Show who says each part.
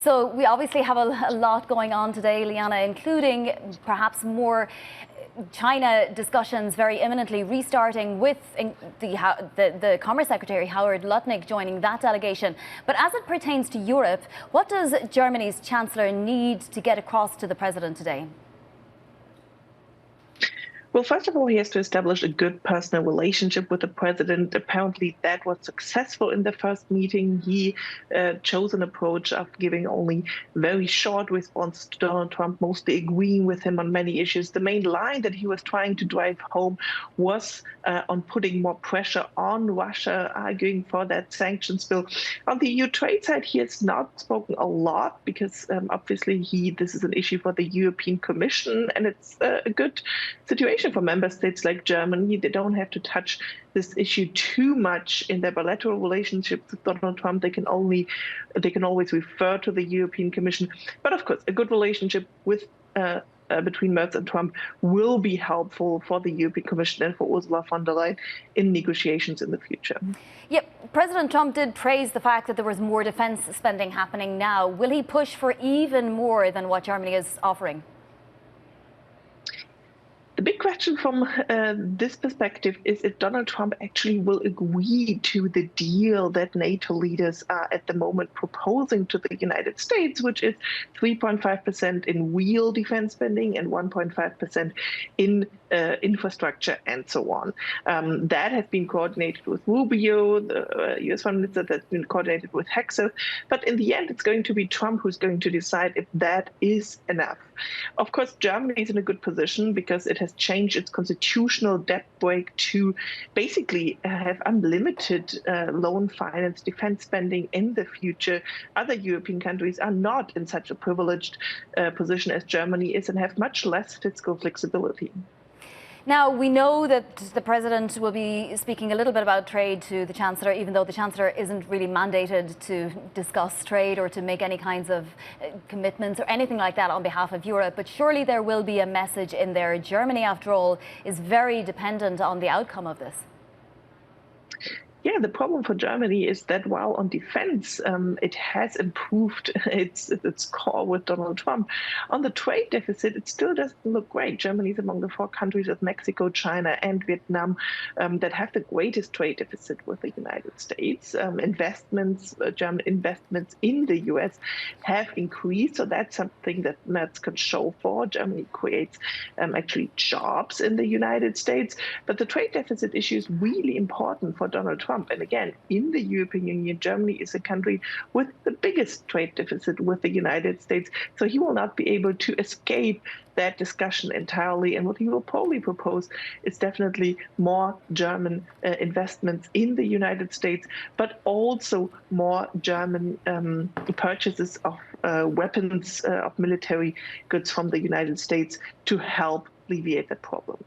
Speaker 1: So we obviously have a lot going on today, Liana, including perhaps more China discussions very imminently restarting with the Commerce Secretary Howard Lutnick joining that delegation. But as it pertains to Europe, what does Germany's Chancellor need to get across to the President today?
Speaker 2: Well, first of all, he has to establish a good personal relationship with the president. Apparently, that was successful in the first meeting. He chose an approach of giving only very short response to Donald Trump, mostly agreeing with him on many issues. The main line that he was trying to drive home was on putting more pressure on Russia, arguing for that sanctions bill. On the EU trade side, he has not spoken a lot because obviously this is an issue for the European Commission, and it's a good situation for member states like Germany. They don't have to touch this issue too much in their bilateral relationships with Donald Trump. They can always refer to the European Commission. But of course, a good relationship with between Merz and Trump will be helpful for the European Commission and for Ursula von der Leyen in negotiations in the future.
Speaker 1: Yep, President Trump did praise the fact that there was more defense spending happening now. Will he push for even more than what Germany is offering?
Speaker 2: The big question from this perspective is if Donald Trump actually will agree to the deal that NATO leaders are at the moment proposing to the United States, which is 3.5% in real defense spending and 1.5% in infrastructure and so on. That has been coordinated with Rubio, the US Foreign Minister, that's been coordinated with Chancellor. But in the end, it's going to be Trump who's going to decide if that is enough. Of course, Germany is in a good position because it has changed its constitutional debt brake to basically have unlimited loan finance defense spending in the future. Other European countries are not in such a privileged position as Germany is and have much less fiscal flexibility.
Speaker 1: Now, we know that the President will be speaking a little bit about trade to the Chancellor, even though the Chancellor isn't really mandated to discuss trade or to make any kinds of commitments or anything like that on behalf of Europe. But surely there will be a message in there. Germany, after all, is very dependent on the outcome of this.
Speaker 2: Yeah, the problem for Germany is that while on defense, it has improved its score with Donald Trump, on the trade deficit, it still doesn't look great. Germany is among the 4 countries with Mexico, China, and Vietnam that have the greatest trade deficit with the United States. German investments in the US have increased, so that's something that Merz can show for. Germany creates actually jobs in the United States, but the trade deficit issue is really important for Donald Trump. And again, in the European Union, Germany is a country with the biggest trade deficit with the United States. So he will not be able to escape that discussion entirely. And what he will probably propose is definitely more German investments in the United States, but also more German purchases of weapons, of military goods from the United States to help alleviate that problem.